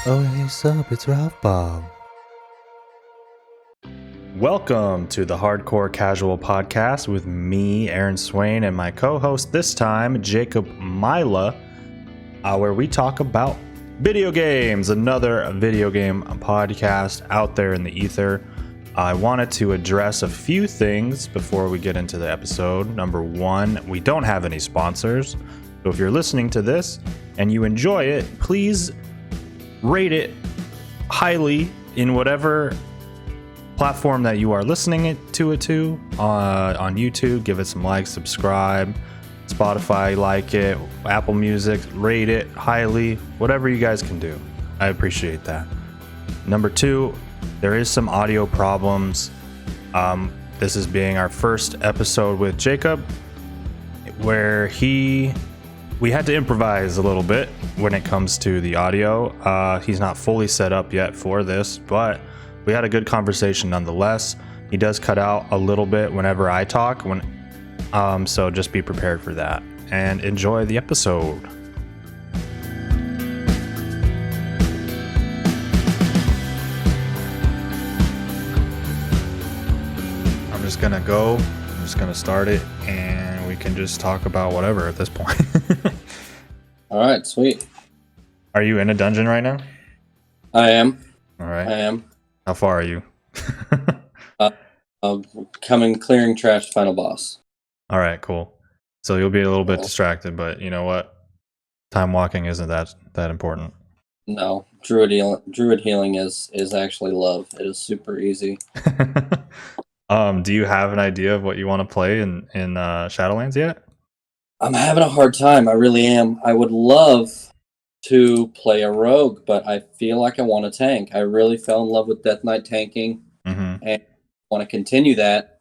Oh, hey, sup, it's Ralph Bob. Welcome to the Hardcore Casual Podcast with me, Aaron Swain, and my co-host this time, Jacob Mila, where we talk about video games, another video game podcast out there in the ether. I wanted to address a few things before we get into the episode. Number one, we don't have any sponsors. So if you're listening to this and you enjoy it, please rate it highly in whatever platform that you are listening to on YouTube. Give it some likes, subscribe. Spotify, like it. Apple Music, rate it highly. Whatever you guys can do, I appreciate that. Number two, there is some audio problems. This is being our first episode with Jacob, where we had to improvise a little bit when it comes to the audio. He's not fully set up yet for this, but we had a good conversation nonetheless. He does cut out a little bit whenever I talk, so just be prepared for that and enjoy the episode. I'm just gonna start it, and we can just talk about whatever at this point. All right, sweet. Are you in a dungeon right now? I am. All right. I am. How far are you? Coming, clearing trash, final boss. All right, cool. So you'll be a little bit distracted, but you know what? Time walking isn't that important. No, druid healing is actually love. It is super easy. Do you have an idea of what you want to play in Shadowlands yet? I'm having a hard time. I really am. I would love to play a rogue, but I feel like I want to tank. I really fell in love with Death Knight tanking, and want to continue that.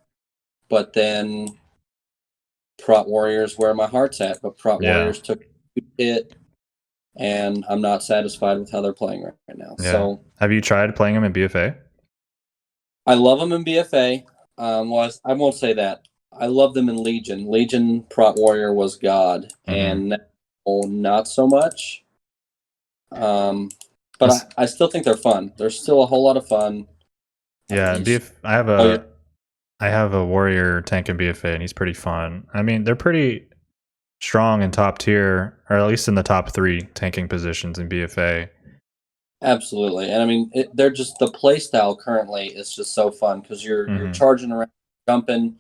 But then Prot Warriors where my heart's at. But Prot Warriors took a hit, and I'm not satisfied with how they're playing right now. Yeah. So, have you tried playing them in BFA? I love them in BFA. Well, I won't say that. I love them in Legion. Legion Prot Warrior was God, and now not so much. But I still think they're fun. They're still a whole lot of fun. Yeah, I have a warrior tank in BFA, and he's pretty fun. I mean, they're pretty strong in top tier, or at least in the top 3 tanking positions in BFA. Absolutely, and I mean, they're just the play style currently is just so fun because you're charging around, jumping.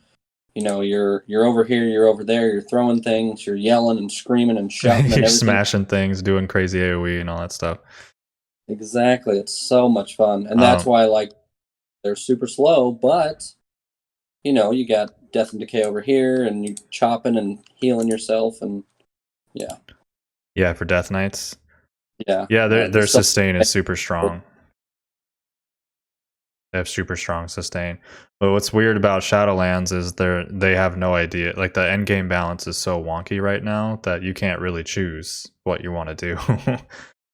You know, you're over here, you're over there, you're throwing things, you're yelling and screaming and shouting. You're smashing things, doing crazy AoE and all that stuff. Exactly, it's so much fun, and that's why they're super slow, but you know, you got Death and Decay over here, and you chopping and healing yourself, and yeah, for Death Knights. Yeah, their sustain is super strong. They have super strong sustain. But what's weird about Shadowlands is they have no idea. Like, the end game balance is so wonky right now that you can't really choose what you want to do.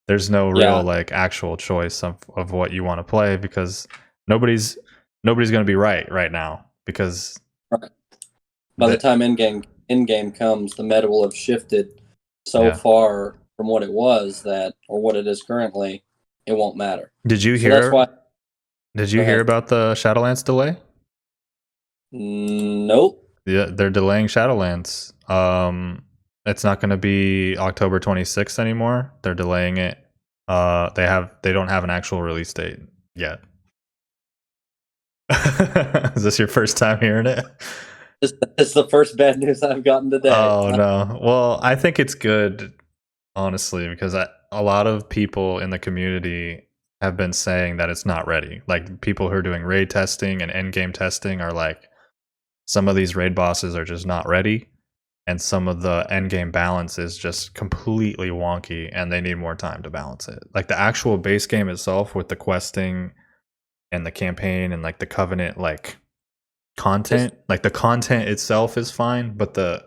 There's no real actual choice of what you want to play, because nobody's going to be right now, because by the time end game comes, the meta will have shifted so far from what it was or what it is currently. It won't matter. Did you hear? That's why. Did you hear about the Shadowlands delay? Nope. Yeah, they're delaying Shadowlands. It's not going to be October 26th anymore. They're delaying it. They don't have an actual release date yet. Is this your first time hearing it? It's the first bad news I've gotten today. Oh no. Well, I think it's good, honestly, because a lot of people in the community have been saying that it's not ready. Like, people who are doing raid testing and endgame testing are like, some of these raid bosses are just not ready, and some of the endgame balance is just completely wonky, and they need more time to balance it. Like, the actual base game itself, with the questing and the campaign and like the covenant content, like the content itself is fine, but the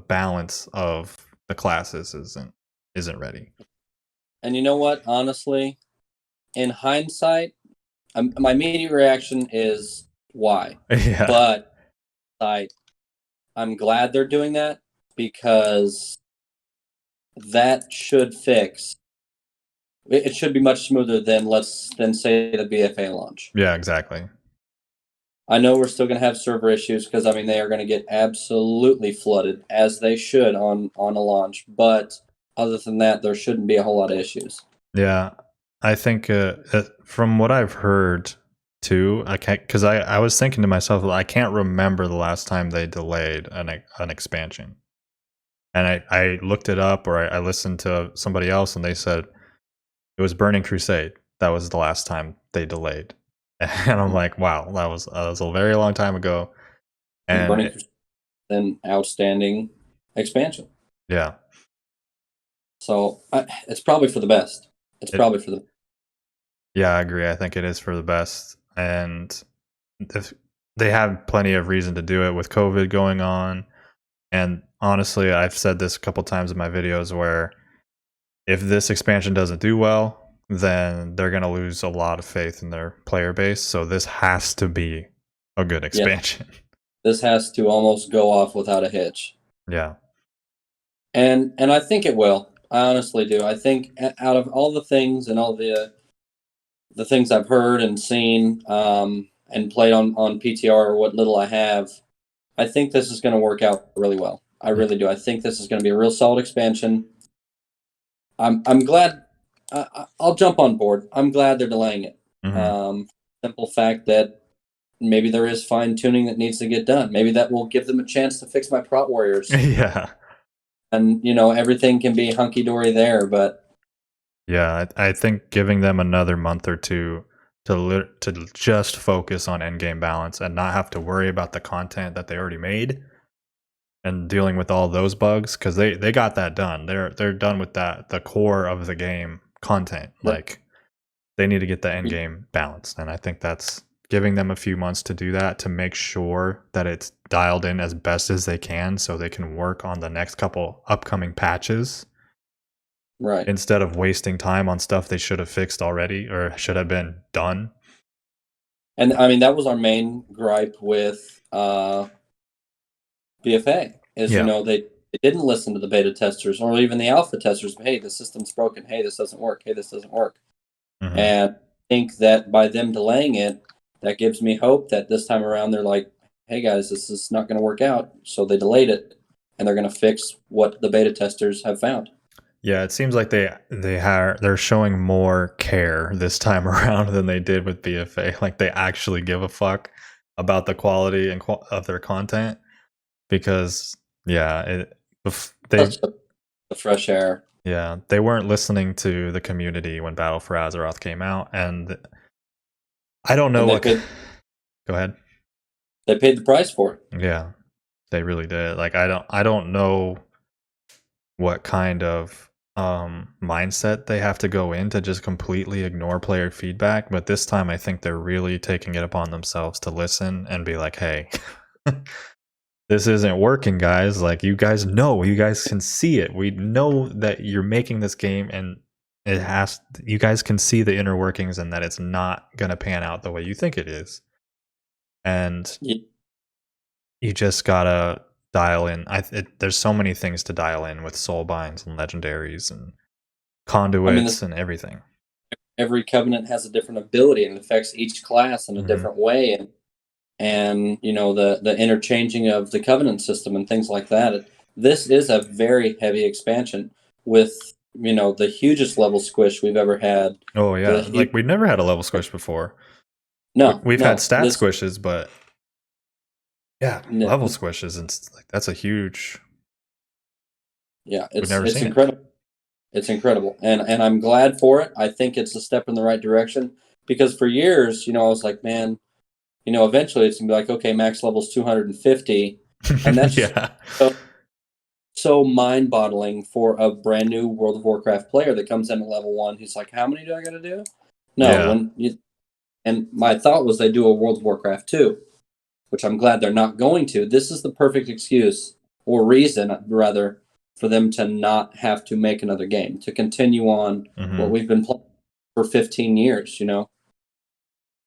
balance of the classes isn't ready. And you know what? Honestly, in hindsight, my immediate reaction is why. Yeah. But I'm glad they're doing that, because that should fix it should be much smoother than say the BFA launch. Yeah, exactly. I know we're still going to have server issues because I mean they are going to get absolutely flooded as they should on a launch. But other than that, there shouldn't be a whole lot of issues. Yeah, I think from what I've heard too, I can't because I was thinking to myself, I can't remember the last time they delayed an expansion, and I looked it up or I listened to somebody else and they said it was Burning Crusade. That was the last time they delayed, and I'm like, wow, that was a very long time ago, And and Burning Crusade is an outstanding expansion. yeah, So it's probably for the best. It's it, probably for the yeah, I agree. I think it is for the best, and if they have plenty of reason to do it with COVID going on. And honestly, I've said this a couple times in my videos where if this expansion doesn't do well, then they're going to lose a lot of faith in their player base. So this has to be a good expansion. Yeah. This has to almost go off without a hitch. Yeah. And I think it will. I honestly do. I think out of all the things and all the things I've heard and seen and played on PTR or what little I have, I think this is going to work out really well. I really do. I think this is going to be a real solid expansion. I'm glad. I'll jump on board. I'm glad they're delaying it. Simple fact that maybe there is fine tuning that needs to get done. Maybe that will give them a chance to fix my Prot Warriors. Yeah. And everything can be hunky dory there. But yeah, I think giving them another month or two to just focus on endgame balance and not have to worry about the content that they already made and dealing with all those bugs, because they got that done. They're done with that, the core of the game content. Like they need to get the end game balanced, and I think that's giving them a few months to do that, to make sure that it's dialed in as best as they can so they can work on the next couple upcoming patches, right, instead of wasting time on stuff they should have fixed already or should have been done. And I mean that was our main gripe with BFA is they didn't listen to the beta testers or even the alpha testers. Hey, the system's broken. Hey, this doesn't work. Hey, this doesn't work. And I think that by them delaying it, that gives me hope that this time around they're like, hey guys, this is not going to work out. So they delayed it and they're going to fix what the beta testers have found. Yeah, it seems like they're showing more care this time around than they did with BFA. Like they actually give a fuck about the quality and of their content, because they the fresh air. Yeah, they weren't listening to the community when Battle for Azeroth came out, and I don't know what. Go ahead. They paid the price for it. Yeah, they really did. Like I don't know what kind of mindset they have to go in to just completely ignore player feedback, but this time I think they're really taking it upon themselves to listen and be like, hey, this isn't working, guys. Like you guys can see it. We know that you're making this game and you guys can see the inner workings and that it's not going to pan out the way you think it is. And you just gotta dial in. There's so many things to dial in with soul binds and legendaries and conduits and everything. Every covenant has a different ability and affects each class in a different way, and the interchanging of the covenant system and things like that. This is a very heavy expansion with the hugest level squish we've ever had. Oh yeah, like we've never had a level squish before. No, we've had stat squishes, but level squishes, and like that's a huge. Yeah, it's incredible. It's incredible, and I'm glad for it. I think it's a step in the right direction, because for years, I was like, man, eventually it's gonna be like, okay, max level's 250, and that's so mind-boggling for a brand new World of Warcraft player that comes in at level 1. He's like, how many do I got to do? No, and my thought was they do a World of Warcraft 2, which I'm glad they're not going to. This is the perfect excuse, or reason rather, for them to not have to make another game, to continue on what we've been playing for 15 years.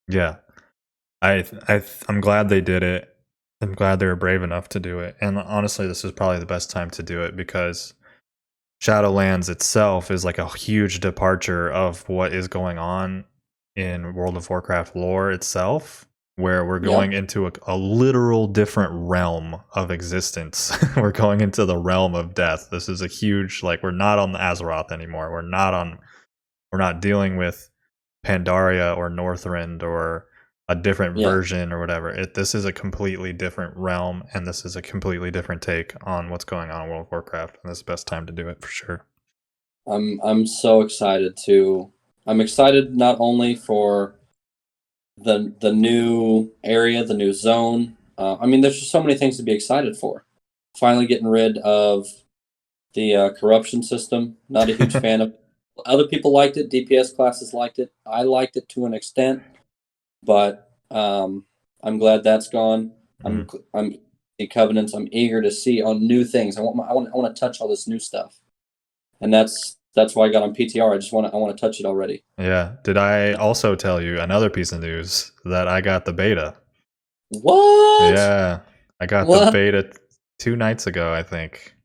Yeah, I'm glad they did it. I'm glad they were brave enough to do it. And honestly, this is probably the best time to do it, because Shadowlands itself is like a huge departure of what is going on in World of Warcraft lore itself, where we're going into a literal different realm of existence. We're going into the realm of death. This is a huge, like, we're not on the Azeroth anymore. We're not dealing with Pandaria or Northrend or a different version or whatever. This is a completely different realm, and this is a completely different take on what's going on in World of Warcraft. And this is the best time to do it for sure. I'm so excited to. I'm excited not only for the new area, the new zone. I mean, there's just so many things to be excited for. Finally getting rid of the corruption system. Not a huge fan of. Other people liked it. DPS classes liked it. I liked it to an extent, but I'm glad that's gone. I'm the covenants. I'm eager to see on new things. I want to touch all this new stuff, and that's why I got on PTR. I want to touch it already. Yeah. Did I also tell you another piece of news that I got the beta? What? Yeah, I got the beta 2 nights ago, I think.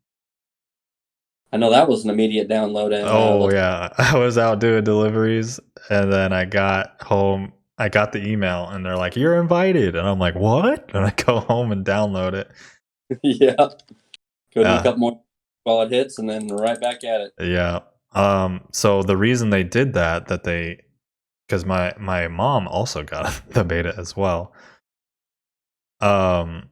I know that was an immediate download. And yeah, I was out doing deliveries, and then I got home. I got the email, and they're like, "You're invited," and I'm like, "What?" And I go home and download it. Yeah, go do a couple more while it hits, and then right back at it. Yeah. So the reason they did that because my mom also got the beta as well. So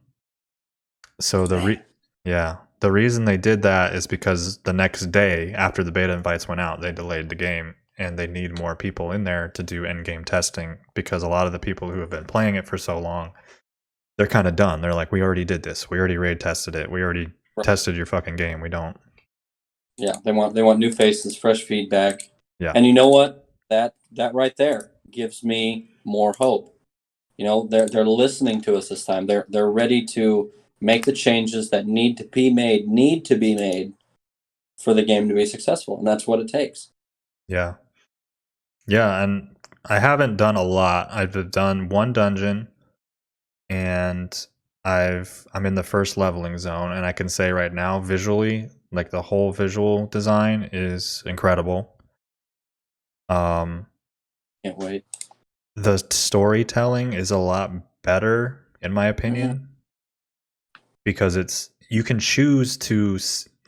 the reason they did that is because the next day after the beta invites went out, they delayed the game, and they need more people in there to do end game testing, because a lot of the people who have been playing it for so long, they're kind of done. They're like, we already did this. We already raid tested it. We already tested your fucking game. We don't. Yeah, they want new faces, fresh feedback. Yeah. And you know what? That right there gives me more hope. You know, they're listening to us this time. They're ready to make the changes that need to be made for the game to be successful, and that's what it takes. Yeah. Yeah, and I haven't done a lot. I've done one dungeon, and I'm in the first leveling zone, and I can say right now, visually, like the whole visual design is incredible. Can't wait. The storytelling is a lot better, in my opinion, because you can choose to,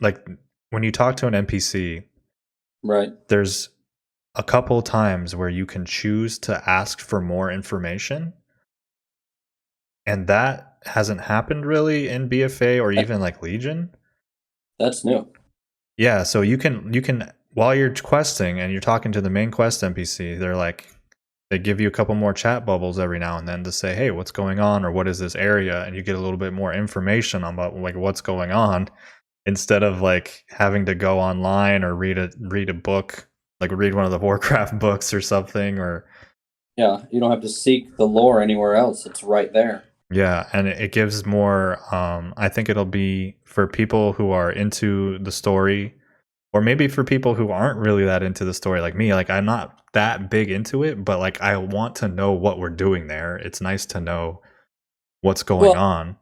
like, when you talk to an NPC, right? There's a couple times where you can choose to ask for more information, and that hasn't happened really in BFA or even like Legion. That's new. Yeah, so you can while you're questing and you're talking to the main quest NPC, they give you a couple more chat bubbles every now and then to say, hey, what's going on, or what is this area, and you get a little bit more information about like what's going on, instead of like having to go online or read a book, like read one of the Warcraft books or something. Or yeah, you don't have to seek the lore anywhere else. It's right there. Yeah, and it gives more. I think it'll be for people who are into the story, or maybe for people who aren't really that into the story, like me. Like, I'm not that big into it, but like I want to know what we're doing there. It's nice to know what's going on.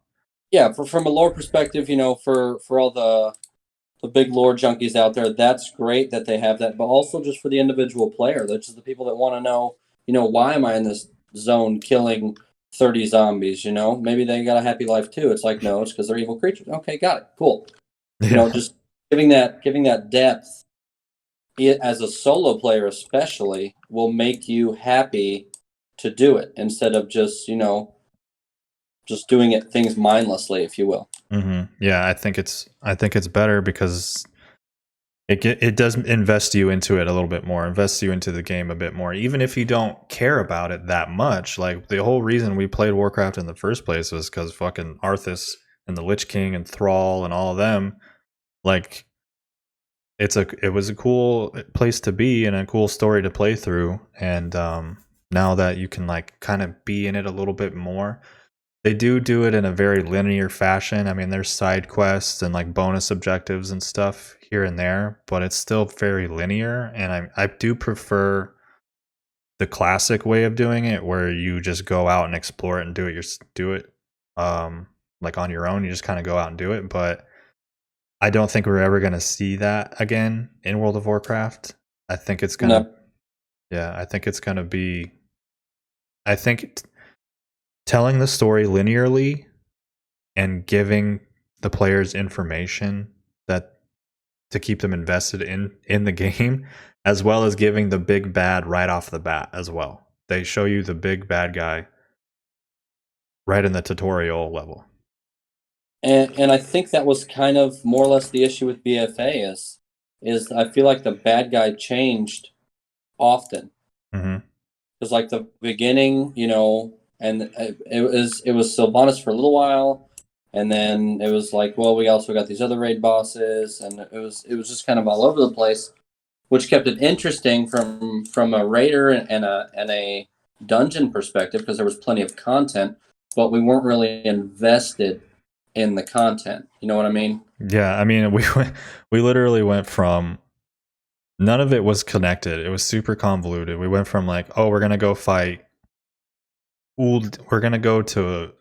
Yeah, from a lore perspective, you know, for all the big lore junkies out there, that's great that they have that. But also just for the individual player, that's just the people that want to know, you know, why am I in this zone killing 30 zombies? You know, maybe they got a happy life too. It's like, no, it's because they're evil creatures. Okay, got it. Cool. Yeah. You know, just giving that depth, as a solo player especially, will make you happy to do it instead of just, you know, just doing things mindlessly, if you will. Yeah, I think it's better because it does invest you into it a little bit more, invests you into the game a bit more, even if you don't care about it that much. Like, the whole reason we played Warcraft in the first place was because fucking Arthas and the Lich King and Thrall and all of them, like, it was a cool place to be and a cool story to play through. And now that you can like kind of be in it a little bit more, they do it in a very linear fashion. I mean, there's side quests and like bonus objectives and stuff here and there, but it's still very linear. And I do prefer the classic way of doing it, where you just go out and explore it and do it like on your own. You just kind of go out and do it. But I don't think we're ever going to see that again in World of Warcraft. I think it's going to, No. yeah, I think it's going to be, I think telling the story linearly and giving the players information that to keep them invested in the game, as well as giving the big bad right off the bat as well. They show you the big bad guy right in the tutorial level. And I think that was kind of more or less the issue with BFA is I feel like the bad guy changed often. Mm-hmm. Because like the beginning, and it was Sylvanas for a little while, and then it was like, well, we also got these other raid bosses, and it was just kind of all over the place, which kept it interesting from a raider and a dungeon perspective because there was plenty of content, but we weren't really invested in the content. You know what I mean? Yeah, I mean, we literally went from none of it was connected. It was super convoluted. We went from like, oh, we're gonna go fight we're gonna go to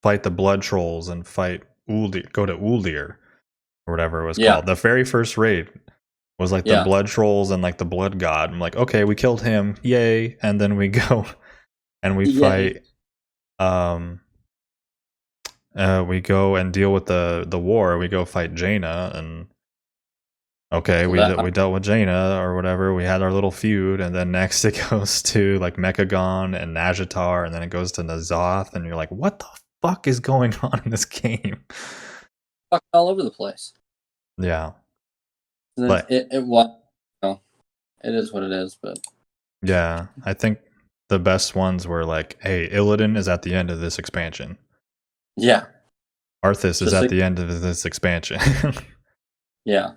fight the blood trolls and fight Uldir, go to Uldir or whatever it was Yeah, called. The very first raid was like the yeah, blood trolls and like the blood god. I'm like, okay, we killed him, yay! And then we go and we yay. fight. Um, we go and deal with the war. We go fight Jaina, and okay, So we dealt with Jaina or whatever. We had our little feud, and then next it goes to like Mechagon and Najatar, and then it goes to Nazoth, and you're like, what the fuck is going on in this game? fuck all over the place. Yeah, And then but it was, it is what it is, but yeah, I think the best ones were like, hey, Illidan is at the end of this expansion. yeah, Arthas is just at like, the end of this expansion. yeah,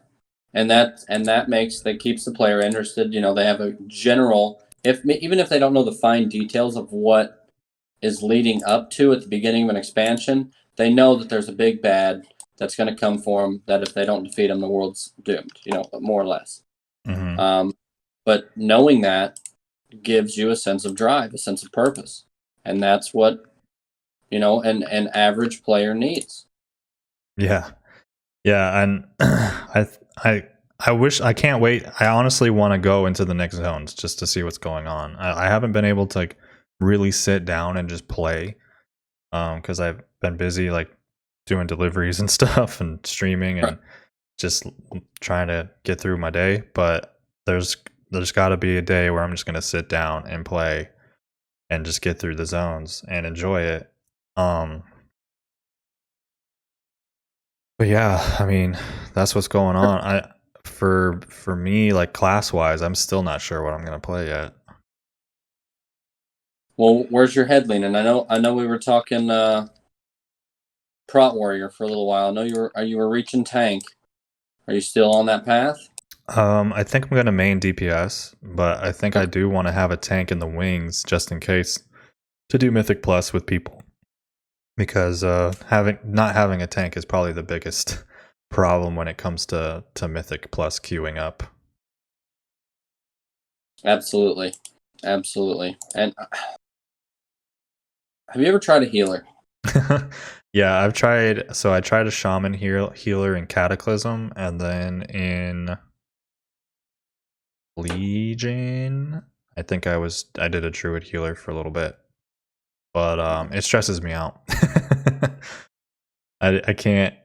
and that keeps the player interested. They have a general, even if they don't know the fine details of what is leading up to at the beginning of an expansion, they know that there's a big bad that's going to come for them. That if they don't defeat them, the world's doomed. More or less. Mm-hmm. But knowing that gives you a sense of drive, a sense of purpose, and that's what an average player needs. Yeah, yeah, and I I wish I can't wait. I honestly want to go into the next zones just to see what's going on. I haven't been able to like really sit down and just play because I've been busy like doing deliveries and stuff and streaming Right. and just trying to get through my day. But there's got to be a day where I'm just gonna sit down and play and just get through the zones and enjoy it. Um, but yeah, I mean, that's what's going on. For me, like class wise, I'm still not sure what I'm gonna play yet. Well, where's your head leaning? I know we were talking Prot Warrior for a little while. I know you were reaching tank. Are you still on that path? I think I'm gonna main DPS, but I think I Okay. do want to have a tank in the wings just in case to do Mythic Plus with people because having not having a tank is probably the biggest problem when it comes to Mythic Plus queuing up. Absolutely, absolutely. And have you ever tried a healer? Yeah, I've tried. So I tried a shaman healer in Cataclysm, and then in Legion, I think I did a druid healer for a little bit, but it stresses me out. I can't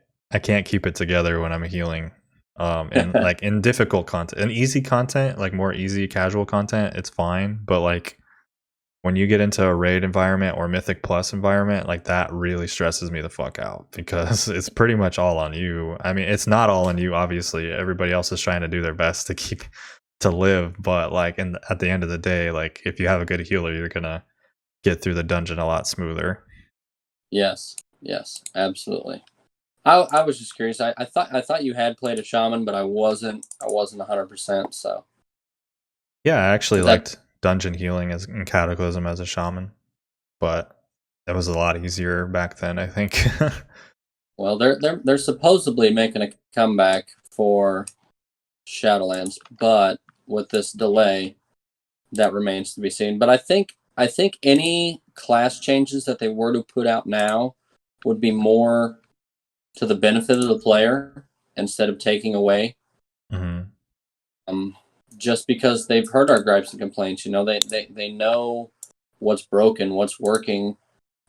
keep it together when I'm healing. And like in difficult content, in easy content, like more easy casual content, it's fine. But like when you get into a raid environment or Mythic Plus environment, like that really stresses me the fuck out because it's pretty much all on you. I mean, it's not all on you, obviously. Everybody else is trying to do their best to keep to live, but like at the end of the day, like if you have a good healer, you're gonna get through the dungeon a lot smoother. Yes, yes, absolutely. I was just curious. I thought you had played a shaman, but I wasn't 100%. So Yeah, I actually that liked dungeon healing as in Cataclysm as a shaman, but it was a lot easier back then, I think. well, they're supposedly making a comeback for Shadowlands, but with this delay, that remains to be seen. But I think any class changes that they were to put out now would be more to the benefit of the player instead of taking away. Just because they've heard our gripes and complaints, they know what's broken, what's working,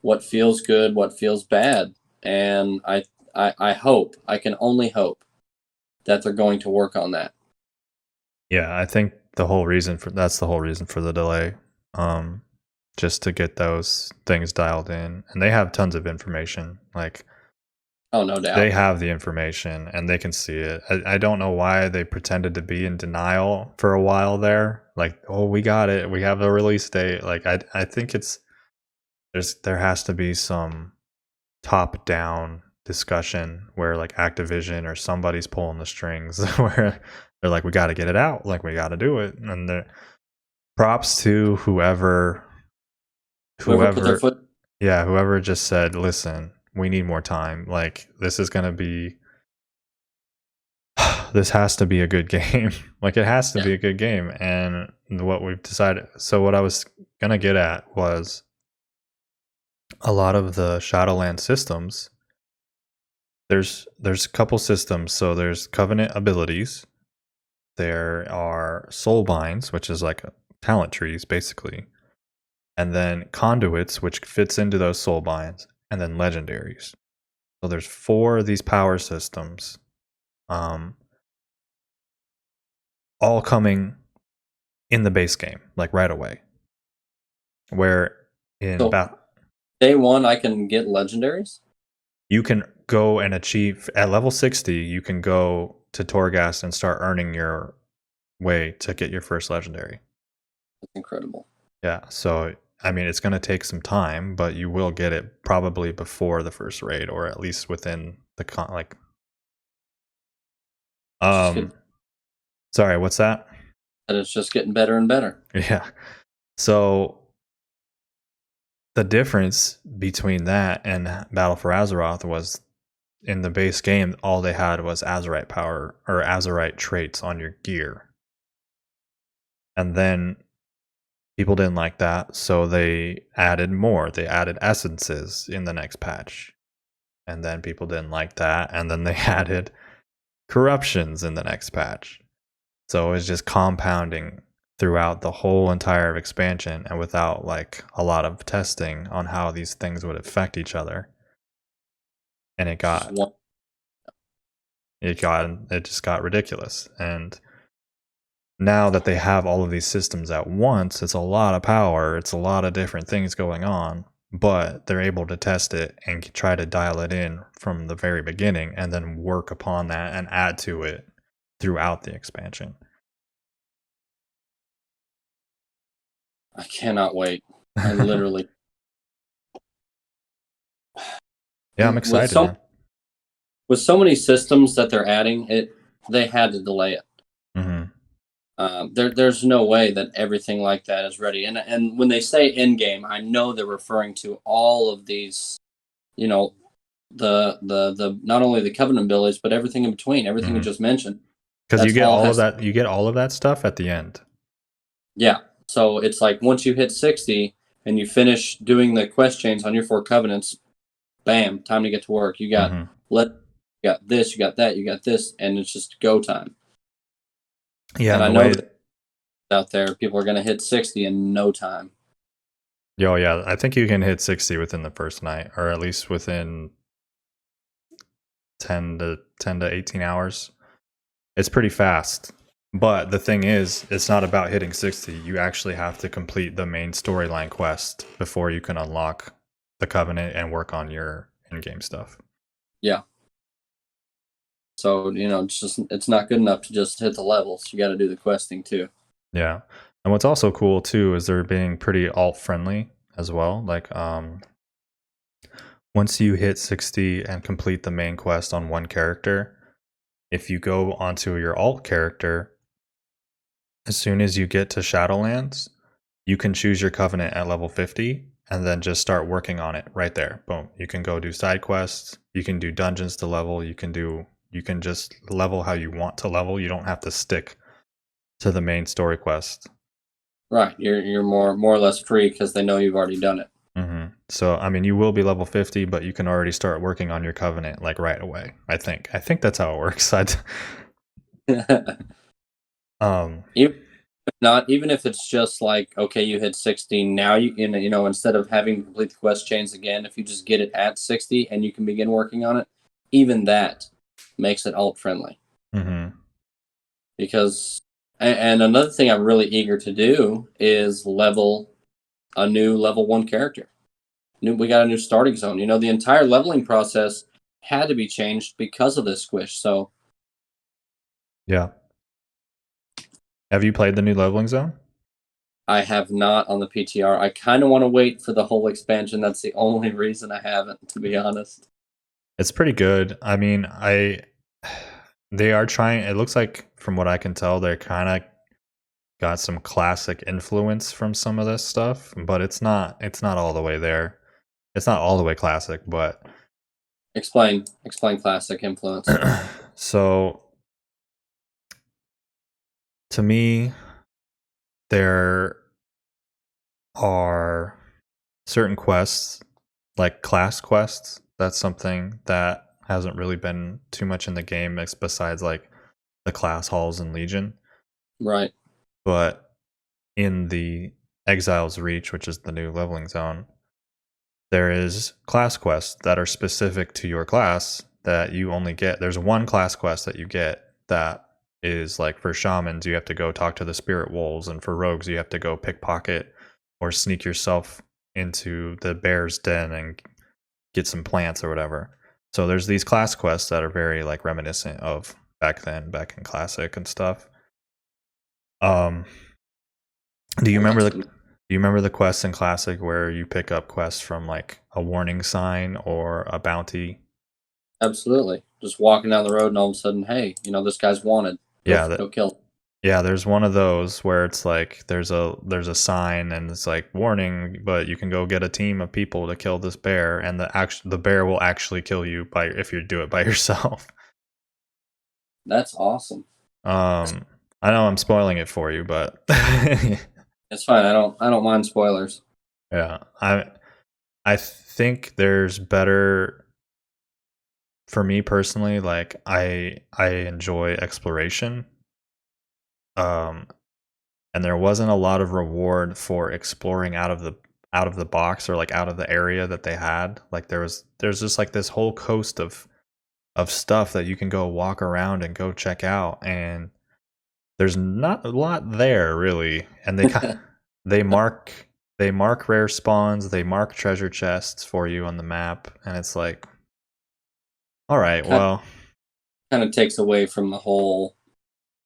what feels good, what feels bad, and I hope, I can only hope that they're going to work on that. Yeah, I think that's the whole reason for the delay, just to get those things dialed in, and they have tons of information. Like, oh, no doubt, they have the information and they can see it. I don't know why they pretended to be in denial for a while there. Like, oh, we got it, we have a release date. Like, I think there has to be some top down discussion where like Activision or somebody's pulling the strings where they're like, we got to get it out, like we got to do it. And the props to whoever put their foot. Yeah, whoever just said, listen, we need more time. Like, this is going to be this has to be a good game. Like, it has to be a good game. And what we've decided, so what I was going to get at was a lot of the Shadowlands systems, there's a couple systems. So there's Covenant abilities, there are soul binds, which is like talent trees basically, and then conduits, which fits into those soul binds, and then legendaries. So there's 4 of these power systems, all coming in the base game, like right away. Where in day one, I can get legendaries. You can go and achieve at level 60. You can go to Torghast and start earning your way to get your first legendary. That's incredible. Yeah, so I mean, it's going to take some time, but you will get it probably before the first raid, or at least within the sorry, what's that? And it's just getting better and better. Yeah. So the difference between that and Battle for Azeroth was, in the base game, all they had was Azerite power or Azerite traits on your gear. And then people didn't like that, so they added more. They added essences in the next patch. And then people didn't like that, and then they added corruptions in the next patch. So it was just compounding throughout the whole entire expansion, and without like a lot of testing on how these things would affect each other. And it just got ridiculous. And now that they have all of these systems at once, it's a lot of power, it's a lot of different things going on, but they're able to test it and try to dial it in from the very beginning, and then work upon that and add to it throughout the expansion. I cannot wait. I literally. Yeah, I'm excited. With so many systems that they're adding, they had to delay it. There's no way that everything like that is ready. And when they say in game, I know they're referring to all of these, the not only the Covenant abilities, but everything in between, everything you just mentioned. Because you get all of that stuff at the end. Yeah. So it's like once you hit 60 and you finish doing the quest chains on your 4 covenants, bam, time to get to work. You got you got this, you got that, you got this, and it's just go time. Yeah, and I know that out there people are going to hit 60 in no time. Yo, yeah, I think you can hit 60 within the first night, or at least within 10 to 18 hours. It's pretty fast. But the thing is, it's not about hitting 60. You actually have to complete the main storyline quest before you can unlock the Covenant and work on your in-game stuff. Yeah. So, it's not good enough to just hit the levels. You got to do the questing too. Yeah. And what's also cool too is they're being pretty alt-friendly as well. Like, once you hit 60 and complete the main quest on one character, if you go onto your alt character, as soon as you get to Shadowlands, you can choose your Covenant at level 50 and then just start working on it right there. Boom. You can go do side quests. You can do dungeons to level. You can just level how you want to level. You don't have to stick to the main story quest. Right. You're more or less free because they know you've already done it. So, I mean, you will be level 50, but you can already start working on your covenant like right away. I think. I think that's how it works. Um, Even not even if it's just like, okay, you hit 60, now instead of having to complete the quest chains again, if you just get it at 60 and you can begin working on it, even that makes it alt friendly. mhm. Because and another thing I'm really eager to do is level a new level 1 character. We got a new starting zone. The entire leveling process had to be changed because of this squish. So Yeah. Have you played the new leveling zone? I have not on the PTR. I kind of want to wait for the whole expansion. That's the only reason I haven't, to be honest. It's pretty good. I mean, they are trying. It looks like, from what I can tell, they're kind of got some classic influence from some of this stuff, but it's not. It's not all the way there. It's not all the way classic, but Explain classic influence. so to me, there are certain quests, like class quests. That's something that hasn't really been too much in the game, besides like the class halls in Legion. Right. But in the Exile's Reach, which is the new leveling zone, there is class quests that are specific to your class that you only get. There's one class quest that you get that is like, for shamans, you have to go talk to the spirit wolves, and for rogues, you have to go pickpocket or sneak yourself into the bear's den and get some plants or whatever. So there's these class quests that are very like reminiscent of back then, back in classic and stuff. Um, do you remember the quests in classic where you pick up quests from like a warning sign or a bounty? Absolutely. Just walking down the road and all of a sudden, hey, this guy's wanted. Go kill him. Yeah, there's one of those where it's like there's a sign and it's like, warning, but you can go get a team of people to kill this bear, and the bear will actually kill you if you do it by yourself. That's awesome. I know I'm spoiling it for you, but It's fine. I don't mind spoilers. yeah, I think there's better. For me personally, like I enjoy exploration. And there wasn't a lot of reward for exploring out of the box, or like out of the area that they had. Like there's just like this whole coast of stuff that you can go walk around and go check out, and there's not a lot there really. And they mark rare spawns, they mark treasure chests for you on the map, and it's like, all right, well, kind of takes away from the whole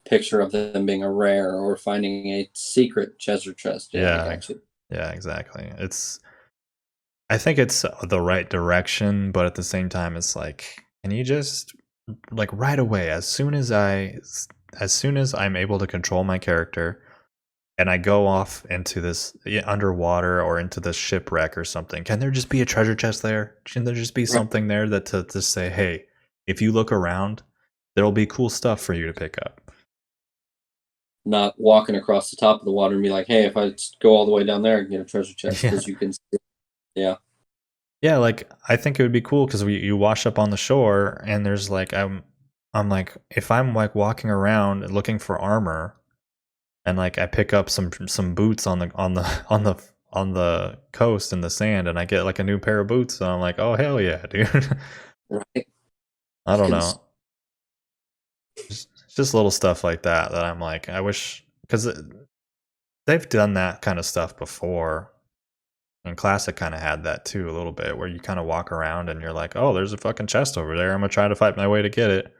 picture of them being a rare or finding a secret treasure chest. Yeah, I got you. Yeah, exactly. I think it's the right direction, but at the same time, it's like, can you just, like, right away, as soon as I'm able to control my character and I go off into this underwater or into this shipwreck or something, can there just be a treasure chest there? Can there just be something there that to say, hey, if you look around, there'll be cool stuff for you to pick up? Not walking across the top of the water and be like, hey, if I go all the way down there and get a treasure chest, because you can see. Yeah. Yeah, like I think it would be cool because you wash up on the shore, and there's like, I'm like, if I'm like walking around looking for armor, and like I pick up some boots on the coast in the sand, and I get like a new pair of boots, and I'm like, oh hell yeah, dude. Right. I don't know. Just little stuff like that I'm like, I wish, because they've done that kind of stuff before. And Classic kind of had that too, a little bit, where you kind of walk around and you're like, oh, there's a fucking chest over there. I'm going to try to fight my way to get it.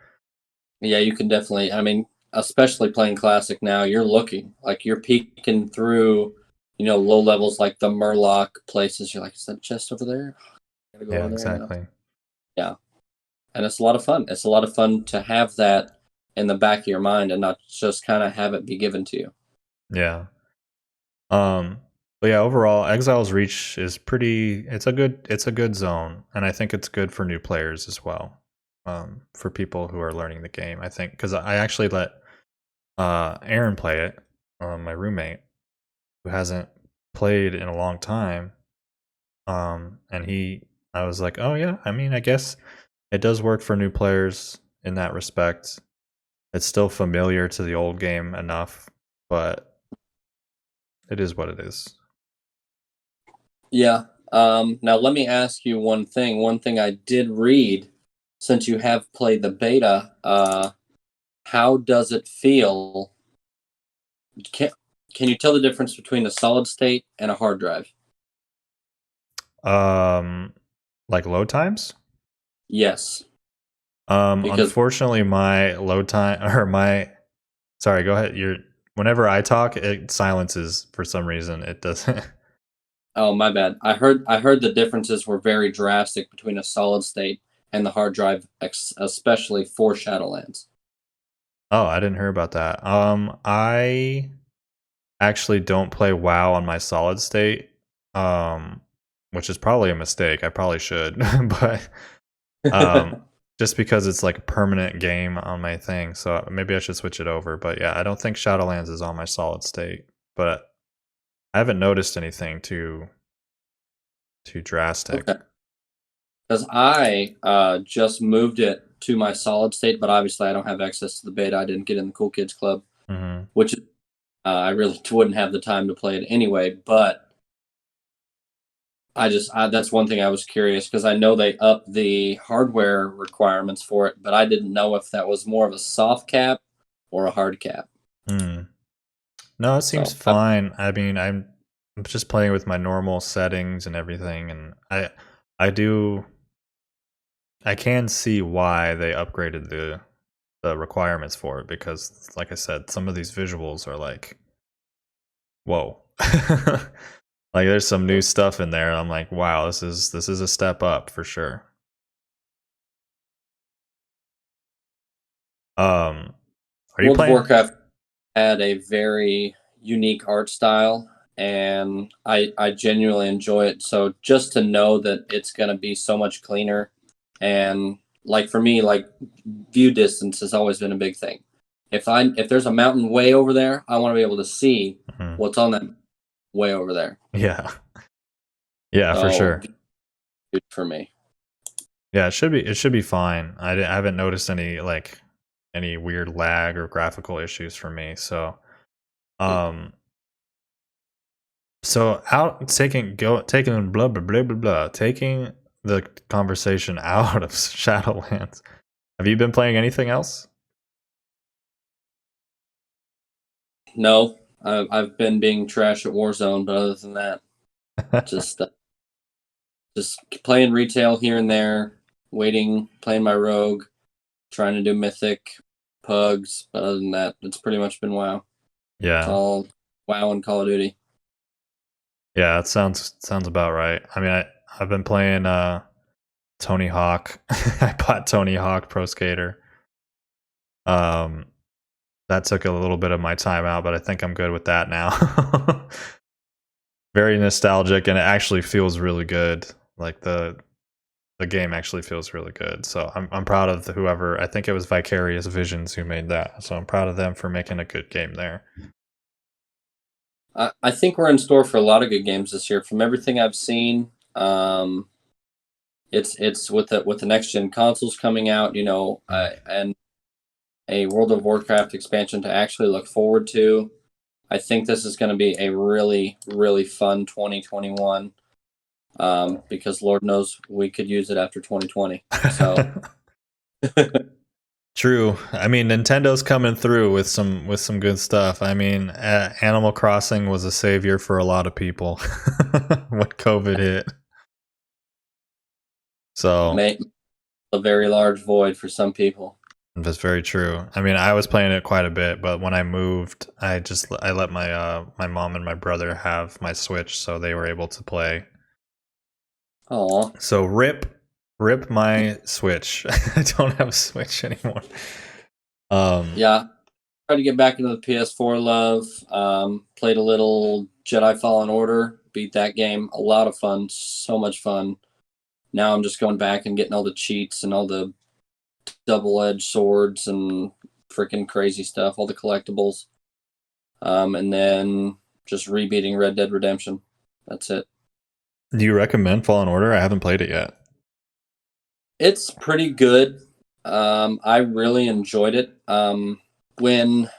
Yeah, you can definitely, I mean, especially playing Classic now, you're looking, like you're peeking through, low levels like the Murloc places. You're like, is that chest over there? Gotta go Yeah, over there exactly. Yeah. And it's a lot of fun. It's a lot of fun to have that in the back of your mind and not just kind of have it be given to you. Yeah. But yeah, overall, Exile's Reach is it's a good zone, and I think it's good for new players as well. For people who are learning the game, I think, because I actually let Aaron play it, my roommate, who hasn't played in a long time, And I was like, oh yeah, I mean, I guess it does work for new players in that respect. It's still familiar to the old game enough, but it is what it is. Yeah. Now let me ask you one thing. One thing I did read, since you have played the beta, how does it feel? Can can you tell the difference between a solid state and a hard drive? Um, like load times? Yes, because Unfortunately, my load time or my sorry, go ahead. Whenever I talk, it silences for some reason. It doesn't. oh my bad. I heard the differences were very drastic between a solid state and the hard drive, especially for Shadowlands. Oh, I didn't hear about that. I actually don't play WoW on my solid state, um, which is probably a mistake. I probably should, but um, just because it's like a permanent game on my thing, so maybe I should switch it over. But yeah, I don't think Shadowlands is on my solid state, but I haven't noticed anything too drastic. Okay. Because I just moved it to my solid state, but obviously I don't have access to the beta. I didn't get in the Cool Kids Club, Hmm. which I really wouldn't have the time to play it anyway. But that's one thing I was curious because I know they upped the hardware requirements for it, but I didn't know if that was more of a soft cap or a hard cap. Mm. No, it seems So fine. I mean, I'm just playing with my normal settings and everything, and I do I can see why they upgraded the requirements for it because, like I said, some of these visuals are like, whoa, like there's some new stuff in there. I'm like, wow, this is a step up for sure. Um, are you World of playing? Warcraft had a very unique art style, and I genuinely enjoy it. So just to know that it's going to be so much cleaner, and like for me, like view distance has always been a big thing. If there's a mountain way over there, I want to be able to see Mhm. what's on that way over there. Yeah, yeah, for So sure. good for me. Yeah, it should be fine. I haven't noticed any weird lag or graphical issues for me. Um so out taking blah blah blah blah blah taking the conversation out of Shadowlands. Have you been playing anything else? No, I've been being trash at Warzone, but other than that, just uh, just playing retail here and there, waiting, playing my rogue, trying to do mythic, pugs, but other than that, it's pretty much been WoW. It's Yeah. all WoW and Call of Duty. Yeah, that sounds about right. I mean, I've been playing Tony Hawk. I bought Tony Hawk Pro Skater. Um that took a little bit of my time out, but I think I'm good with that now. Very nostalgic, and it actually feels really good. Like the game actually feels really good. So I'm proud of whoever. I think it was Vicarious Visions who made that. So I'm proud of them for making a good game there. I think we're in store for a lot of good games this year. From everything I've seen, it's with the next gen consoles coming out, Mm. and a World of Warcraft expansion to actually look forward to. I think this is going to be a really, really fun 2021 because Lord knows we could use it after 2020. So, True. I mean, Nintendo's coming through with some good stuff. I mean, Animal Crossing was a savior for a lot of people when COVID hit. So may a very large void for some people. that's very true. I mean, I was playing it quite a bit, but when I moved, I let my mom and my brother have my Switch, so they were able to play. Oh, So rip my Switch. I don't have a Switch anymore. Um, yeah. Tried to get back into the PS4 love. Played a little Jedi Fallen Order. Beat that game. A lot of fun. So much fun. Now I'm just going back and getting all the cheats and all the double-edged swords and freaking crazy stuff, all the collectibles. And then just rebeating Red Dead Redemption. That's it. Do you recommend Fallen Order? I haven't played it yet. It's pretty good. I really enjoyed it. When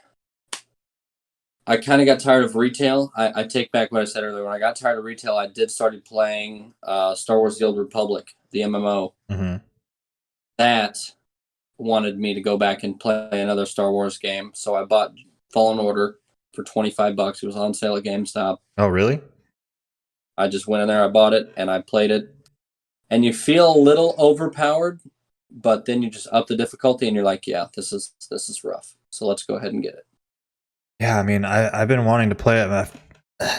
I kind of got tired of retail, I take back what I said earlier. When I got tired of retail, I did started playing Star Wars: The Old Republic, the MMO. Mm-hmm. That wanted me to go back and play another Star Wars game, so I bought Fallen Order for $25. It was on sale at GameStop. Oh, really? I just went in there, I bought it, and I played it. And you feel a little overpowered, but then you just up the difficulty, and you're like, yeah, this is rough. So let's go ahead and get it. Yeah, I mean, I've been wanting to play it. But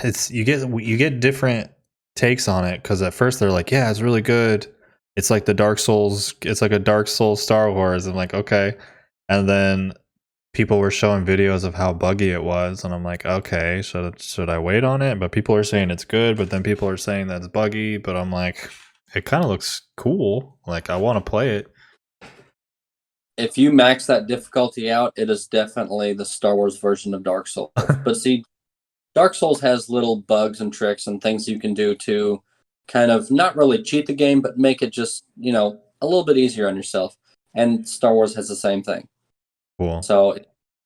it's you get different takes on it because at first they're like, yeah, it's really good. It's like the Dark Souls. It's like a Dark Souls Star Wars. I'm like, okay, and then people were showing videos of how buggy it was, and I'm like, okay, should I wait on it? But people are saying it's good, but then people are saying that it's buggy. But I'm like, it kind of looks cool. Like I want to play it. If you max that difficulty out, it is definitely the Star Wars version of Dark Souls. But see, Dark Souls has little bugs and tricks and things you can do to kind of not really cheat the game, but make it just, a little bit easier on yourself. And Star Wars has the same thing. Cool. So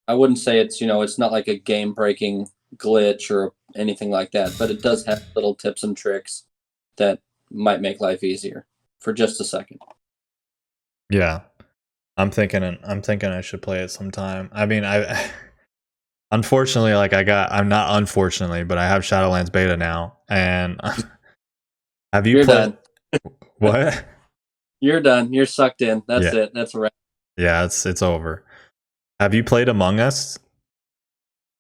I wouldn't say it's, it's not like a game breaking glitch or anything like that, but it does have little tips and tricks that might make life easier for just a second. Yeah. I'm thinking I should play it sometime. I mean, unfortunately, I'm not unfortunately, but I have Shadowlands beta now. And have you You're played done. what? You're done. You're sucked in. That's Yeah. it. That's a wrap. Yeah, it's over. Have you played Among Us?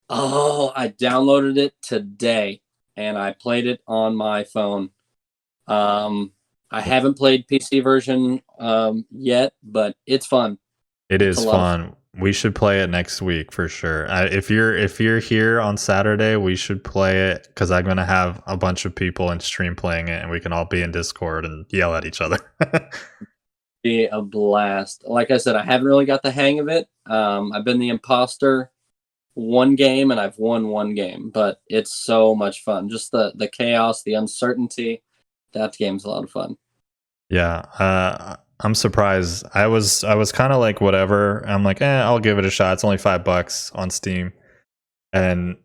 Oh, I downloaded it today and I played it on my phone. I haven't played PC version yet, but it's fun. It It's a is lot of fun. We should play it next week for sure. If you're here on Saturday, we should play it because I'm gonna have a bunch of people in stream playing it, and we can all be in Discord and yell at each other. Be a blast. Like I said, I haven't really got the hang of it. I've been the imposter one game and I've won one game, but it's so much fun. Just the chaos, the uncertainty. That game's a lot of fun. Yeah, I'm surprised. I was kind of like whatever. I'm like, I'll give it a shot. It's only $5 on Steam, and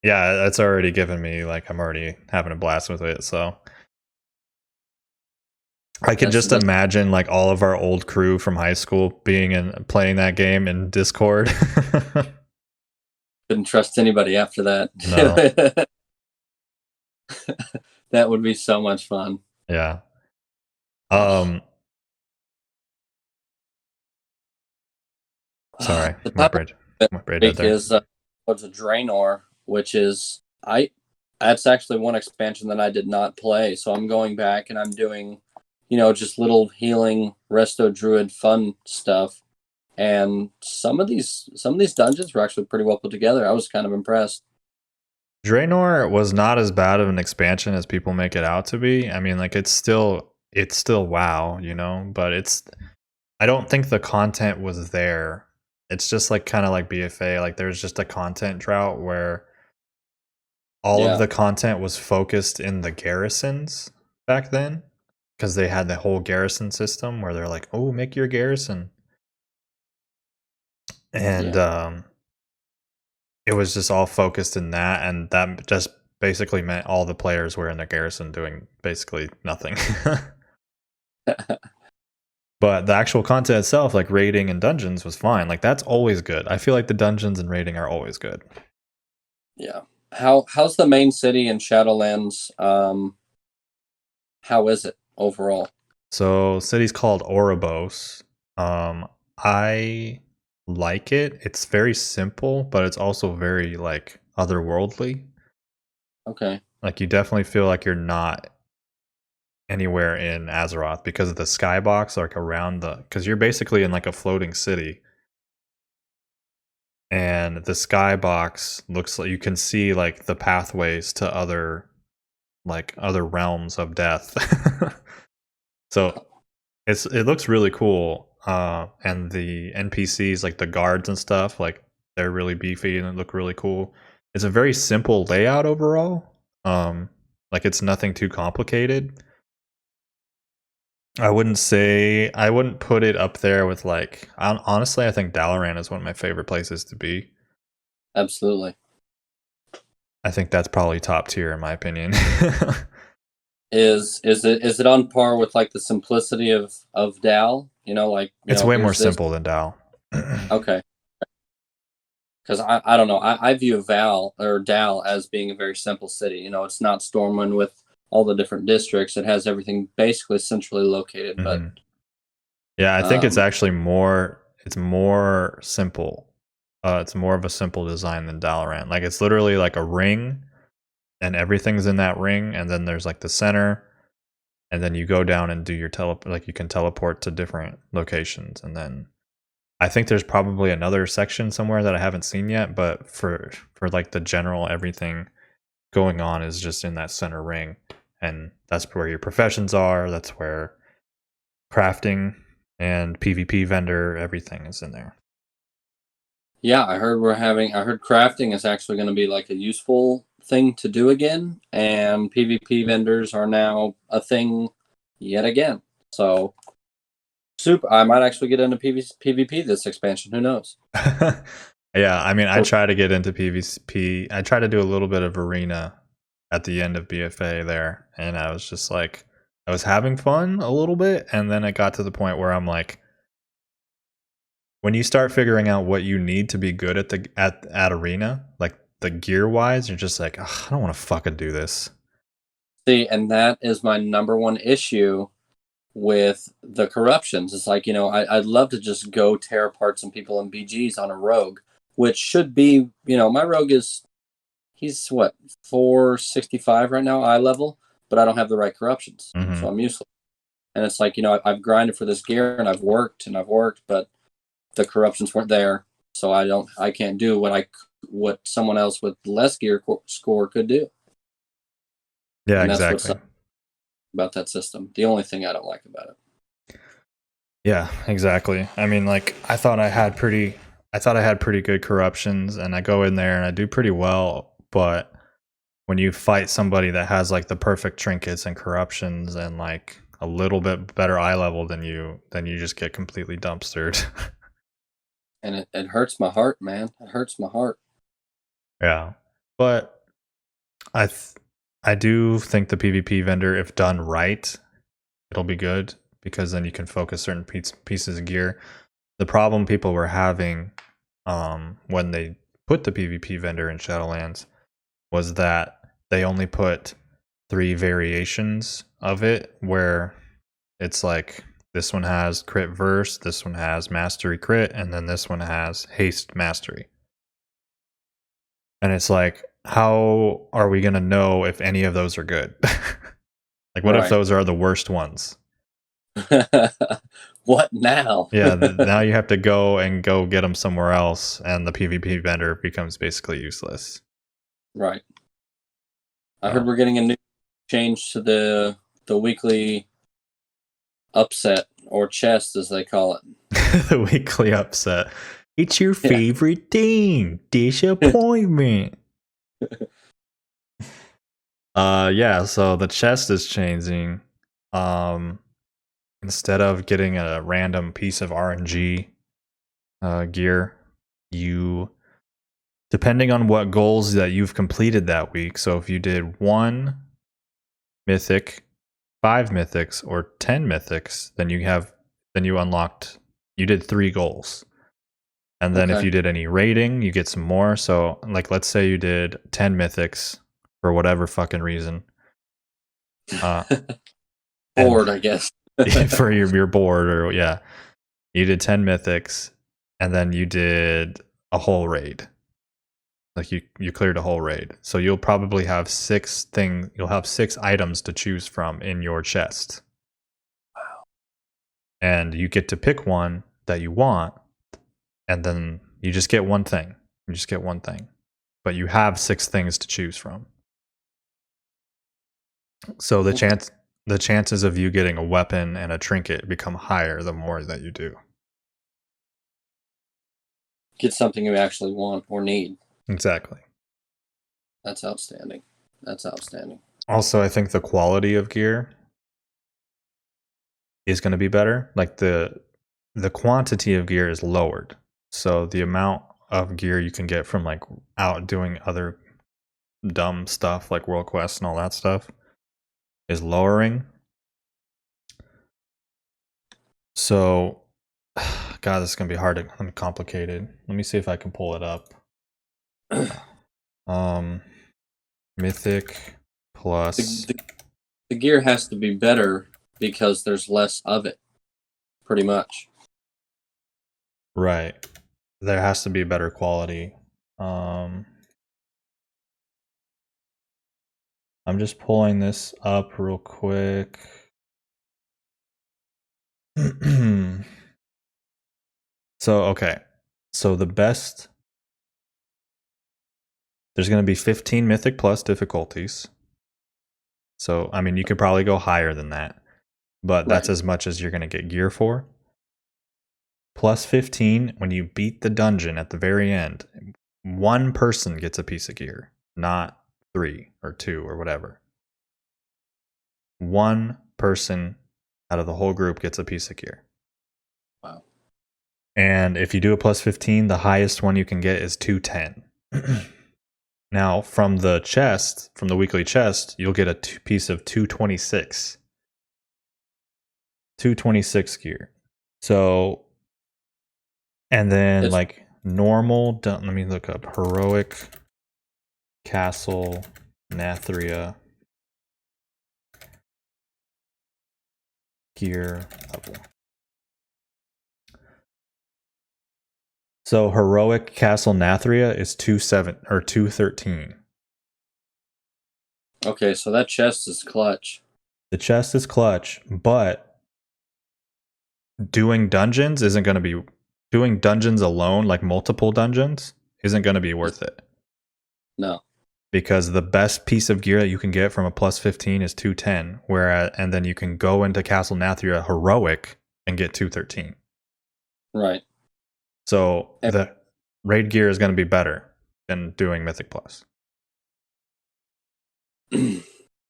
yeah, it's already given me like I'm already having a blast with it. So I can just imagine like all of our old crew from high school being and playing that game in Discord. Couldn't trust anybody after that. No. That would be so much fun. Yeah. Sorry, the my brain is what's a Draenor, which is that's actually one expansion that I did not play. So I'm going back and I'm doing, just little healing resto druid fun stuff. And some of these dungeons were actually pretty well put together. I was kind of impressed. Draenor was not as bad of an expansion as people make it out to be. I mean, like it's still WoW, but I don't think the content was there. It's just like kind of like BFA, like there's just a content drought where all of the content was focused in the garrisons back then because they had the whole garrison system where they're like, "Oh, make your garrison." And it was just all focused in that, and that just basically meant all the players were in the garrison doing basically nothing. But the actual content itself, like raiding and dungeons, was fine. Like that's always good. I feel like the dungeons and raiding are always good. Yeah. How's the main city in Shadowlands? How is it overall? So city's called Oribos. I like it. It's very simple, but it's also very like otherworldly. Okay. Like you definitely feel like you're not anywhere in Azeroth because of the skybox, like around because you're basically in like a floating city, and the skybox looks like you can see like the pathways to other realms of death. So it looks really cool. And the NPCs, like the guards and stuff, like they're really beefy and look really cool. It's a very simple layout overall. Like, it's nothing too complicated. I wouldn't put it up there with like, honestly, I think Dalaran is one of my favorite places to be. Absolutely. I think that's probably top tier in my opinion. Is it on par with like the simplicity of Dal? It's way more here's this. simple than Dal. Okay. Because I don't know. I view Dal as being a very simple city. It's not Stormwind with all the different districts. It has everything basically centrally located. But yeah, I think it's actually more. It's more simple. It's more of a simple design than Dalaran. Like, it's literally like a ring, and everything's in that ring, and then there's like the center, and then you go down and do your like you can teleport to different locations, and then I think there's probably another section somewhere that I haven't seen yet, but for like the general everything going on is just in that center ring, and that's where your professions are. That's where crafting and PvP vendor, everything is in there. yeah, I heard crafting is actually going to be like a useful thing to do again, and PvP vendors are now a thing yet again. So, I might actually get into PvP this expansion. Who knows? Yeah, I mean, I try to get into PvP. I try to do a little bit of arena at the end of BFA there, and I was just like, I was having fun a little bit, and then it got to the point where I'm like, when you start figuring out what you need to be good at arena, like the gear wise, you're just like, I don't want to fucking do this. See, and that is my number one issue with the corruptions. It's like, I'd love to just go tear apart some people in BGs on a rogue, which should be, my rogue he's what, 465 right now, eye level, but I don't have the right corruptions. So I'm useless. And it's like, I've grinded for this gear and I've worked, but the corruptions weren't there. So I can't do what someone else with less gear score could do. Yeah, and exactly. That's what's about that system. The only thing I don't like about it. Yeah, exactly. I mean, like, I thought I had pretty good corruptions, and I go in there and I do pretty well, but when you fight somebody that has like the perfect trinkets and corruptions and like a little bit better eye level than you, then you just get completely dumpstered. And it hurts my heart, man. It hurts my heart. Yeah. But I do think the PvP vendor, if done right, it'll be good, because then you can focus certain pieces of gear. The problem people were having when they put the PvP vendor in Shadowlands was that they only put 3 variations of it, where it's like this one has crit verse, this one has mastery crit, and then this one has haste mastery. And it's like, how are we going to know if any of those are good? Like, what if those are the worst ones? What now? Yeah, now you have to go get them somewhere else, and the PvP vendor becomes basically useless. Right. I heard we're getting a new change to the weekly upset, or chest as they call it. The weekly upset. It's your favorite thing. Disappointment. Yeah, so the chest is changing. Instead of getting a random piece of RNG gear, you, depending on what goals that you've completed that week, so if you did 1 mythic, 5 mythics, or 10 mythics, then you did 3 goals. And then if you did any raiding, you get some more. So, like, let's say you did 10 mythics for whatever fucking reason. Bored, I guess. For your board, or you did 10 mythics, and then you did a whole raid. Like, you cleared a whole raid. So you'll probably have 6 items to choose from in your chest. Wow. And you get to pick one that you want, and then you just get one thing. But you have 6 things to choose from. So the chances of you getting a weapon and a trinket become higher the more that you do. Get something you actually want or need. Exactly. That's outstanding. Also, I think the quality of gear is going to be better. Like the quantity of gear is lowered, so the amount of gear you can get from like out doing other dumb stuff like World Quest and all that stuff is lowering. So, God, this is gonna be hard and complicated. Let me see if I can pull it up. Mythic plus. The gear has to be better because there's less of it, pretty much. Right. There has to be better quality. I'm just pulling this up real quick. So, okay. So the best, there's going to be 15 Mythic Plus difficulties. So, I mean, you could probably go higher than that, but that's as much as you're going to get gear for. Plus 15, when you beat the dungeon at the very end, one person gets a piece of gear, not 3 or 2 or whatever. One person out of the whole group gets a piece of gear. Wow. And if you do a plus 15, the highest one you can get is 210. Now, from the chest, from the weekly chest, you'll get a piece of 226. 226 gear. So, and then like normal, let me look up Heroic Castle Nathria gear level. So Heroic Castle Nathria is 213. Okay, so that chest is clutch. The chest is clutch, but doing dungeons isn't going to be, doing dungeons alone, like multiple dungeons, isn't going to be worth it. No. Because the best piece of gear that you can get from a plus 15 is 210, and then you can go into Castle Nathria Heroic and get 213. Right. So the raid gear is going to be better than doing Mythic Plus.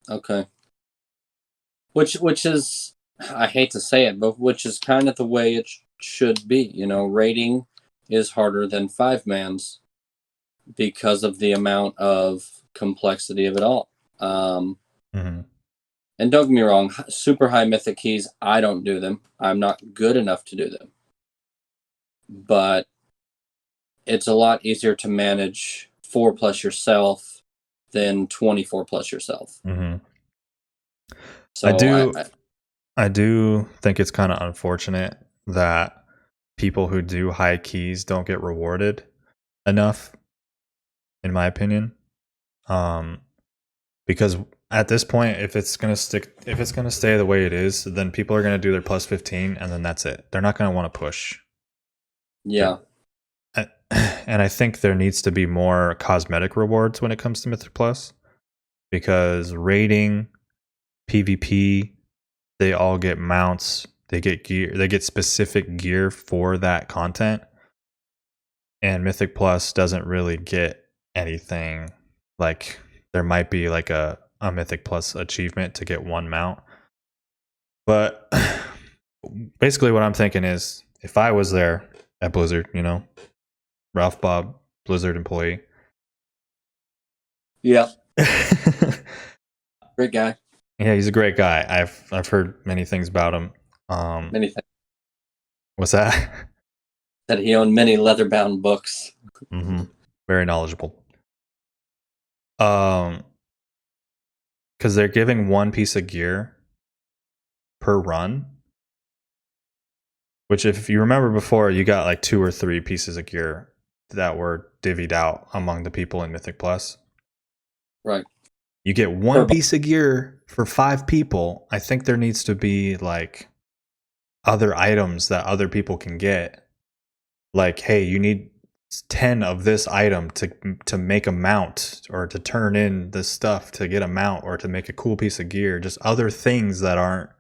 Okay. Which is, I hate to say it, but which is kind of the way it should be. You know, raiding is harder than 5-man's because of the amount of complexity of it all. And don't get me wrong, super high mythic keys, I don't do them. I'm not good enough to do them. But it's a lot easier to manage 4 plus yourself than 24 plus yourself. So I do think it's kind of unfortunate that people who do high keys don't get rewarded enough, in my opinion. Because at this point, if it's gonna stay the way it is, then people are gonna do their plus 15, and then that's it. They're not gonna want to push. Yeah. And I think there needs to be more cosmetic rewards when it comes to Mythic Plus, because raiding, PvP, they all get mounts, they get gear, they get specific gear for that content. And Mythic Plus doesn't really get anything. Like, there might be like a Mythic Plus achievement to get one mount. But basically what I'm thinking is, if I was there at Blizzard, you know, Ralph Bob, Blizzard employee. Yeah. Great guy. Yeah, he's a great guy. I've heard many things about him. Many things. What's that? That he owned many leather-bound books. Very knowledgeable. Because they're giving one piece of gear per run. Which, if you remember before, you got like 2 or 3 pieces of gear that were divvied out among the people in Mythic Plus. Right. You get one piece of gear for 5 people. I think there needs to be like other items that other people can get. Like, hey, you need 10 of this item to make a mount, or to turn in this stuff to get a mount, or to make a cool piece of gear. Just other things that aren't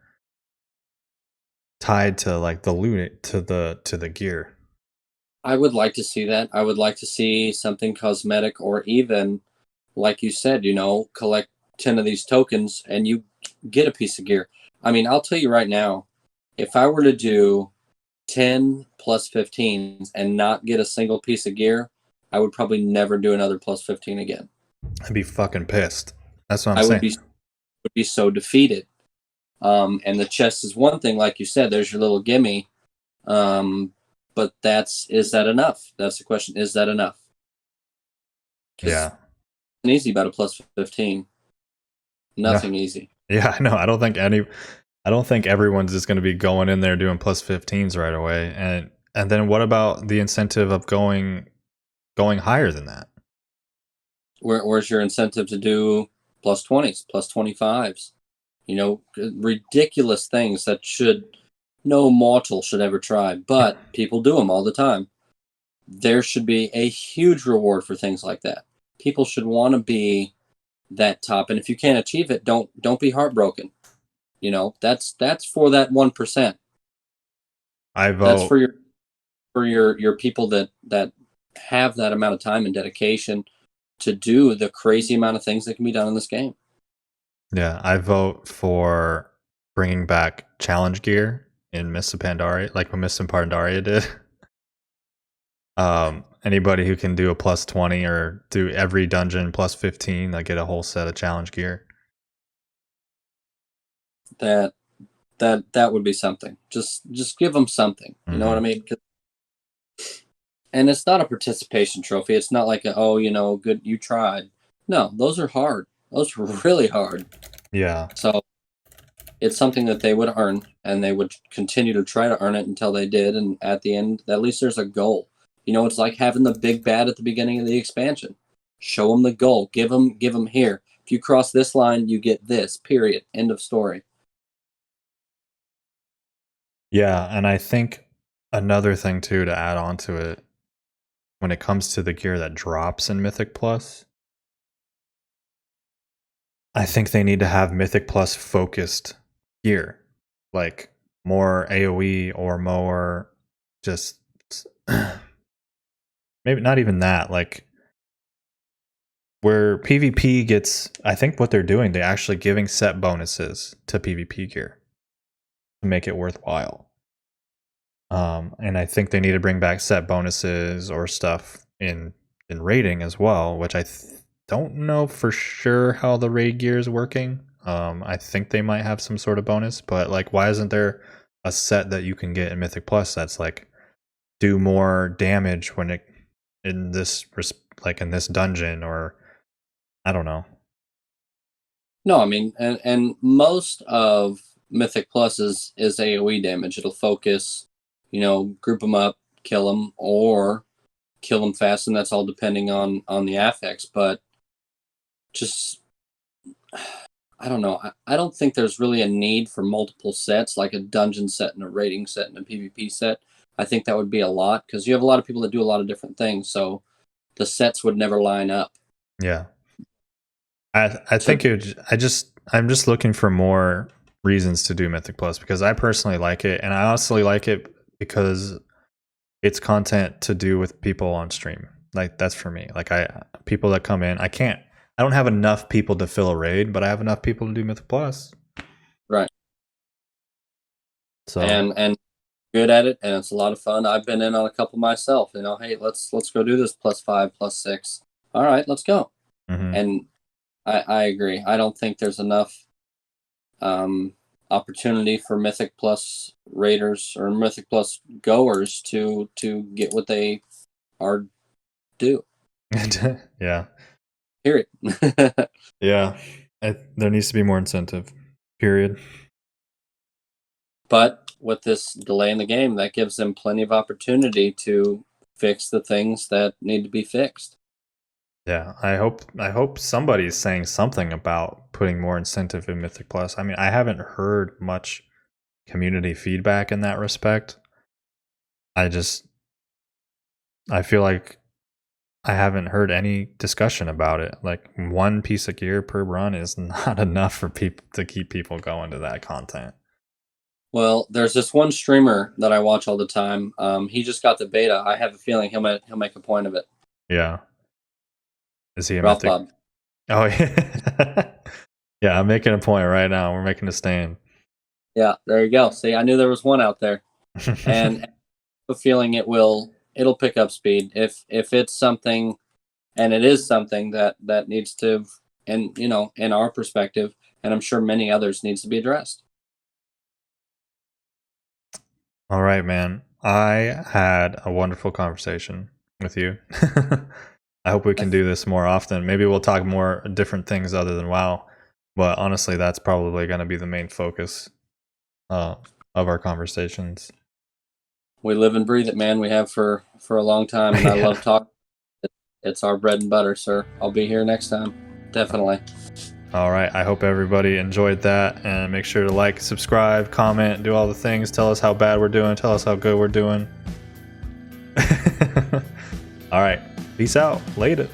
tied to like the loot, to the gear. I would like to see that. I would like to see something cosmetic, or even, like you said, you know, collect 10 of these tokens and you get a piece of gear. I mean, I'll tell you right now, if I were to do 10 plus 15s and not get a single piece of gear, I would probably never do another plus 15 again. I'd be fucking pissed. That's what I'm I saying. would be so defeated. And the chest is one thing, like you said, there's your little gimme. But is that enough? That's the question. Is that enough? Yeah. It's easy about a plus 15. Nothing easy. Yeah, no, I don't think everyone's just going to be going in there doing plus 15s right away. And then what about the incentive of going higher than that? Where's your incentive to do plus 20s, plus 25s? You know, ridiculous things that no mortal should ever try, but people do them all the time. There should be a huge reward for things like that. People should want to be that top, and if you can't achieve it, don't be heartbroken. You know, that's for that 1%. I vote. That's for your people that have that amount of time and dedication to do the crazy amount of things that can be done in this game. Yeah, I vote for bringing back challenge gear in Mists of Pandaria, like what Mists of Pandaria did. Anybody who can do a plus 20 or do every dungeon plus 15, they get a whole set of challenge gear. That would be something. Just give them something. You know what I mean? And it's not a participation trophy. It's not like good, you tried. No, those are hard. Those are really hard. Yeah. So it's something that they would earn, and they would continue to try to earn it until they did. And at the end, at least there's a goal. You know, it's like having the big bad at the beginning of the expansion. Show them the goal. Give them here. If you cross this line, you get this. Period. End of story. Yeah, and I think another thing too to add on to it, when it comes to the gear that drops in Mythic Plus, I think they need to have Mythic Plus focused gear, like more AoE or more just maybe not even that, like where PvP gets, I think what they're doing, they're actually giving set bonuses to PvP gear to make it worthwhile. And I think they need to bring back set bonuses or stuff in raiding as well, which I don't know for sure how the raid gear is working. I think they might have some sort of bonus, but like, why isn't there a set that you can get in Mythic Plus that's like do more damage when it in this dungeon, or I don't know. No, I mean, and most of Mythic Plus is AoE damage. It'll focus, group them up, kill them, or kill them fast, and that's all depending on the affix. But just, I don't know. I don't think there's really a need for multiple sets, like a dungeon set and a raiding set and a PvP set. I think that would be a lot, because you have a lot of people that do a lot of different things, so the sets would never line up. Yeah. I think I'm just looking for more reasons to do Mythic Plus, because I personally like it, and I also like it because it's content to do with people on stream. Like, that's for me. Like, people that come in, I don't have enough people to fill a raid, but I have enough people to do Mythic Plus. Right. So and good at it, and it's a lot of fun. I've been in on a couple myself. Hey, let's go do this +5, +6. All right, let's go. And I agree. I don't think there's enough opportunity for Mythic Plus raiders or Mythic Plus goers to get what they are due. Yeah. Period. Yeah. There needs to be more incentive. Period. But with this delay in the game, that gives them plenty of opportunity to fix the things that need to be fixed. Yeah, I hope somebody's saying something about putting more incentive in Mythic Plus. I mean, I haven't heard much community feedback in that respect. I feel like I haven't heard any discussion about it. Like, one piece of gear per run is not enough for people to keep people going to that content. Well, there's this one streamer that I watch all the time. He just got the beta. I have a feeling he'll make a point of it. Yeah. Is he a Ralph Mythic? Bob. Oh, yeah. Yeah, I'm making a point right now. We're making a stand. Yeah, there you go. See, I knew there was one out there, and a feeling it'll pick up speed if it's something, and it is something that needs to, and in our perspective, and I'm sure many others, needs to be addressed. All right, man. I had a wonderful conversation with you. I hope we can do this more often. Maybe we'll talk more different things other than WoW. But honestly, that's probably going to be the main focus of our conversations. We live and breathe it, man. We have for a long time, and I Yeah. love talking. It's our bread and butter, sir. I'll be here next time. Definitely. All right. I hope everybody enjoyed that, and make sure to like, subscribe, comment, do all the things. Tell us how bad we're doing. Tell us how good we're doing. All right. Peace out. Later.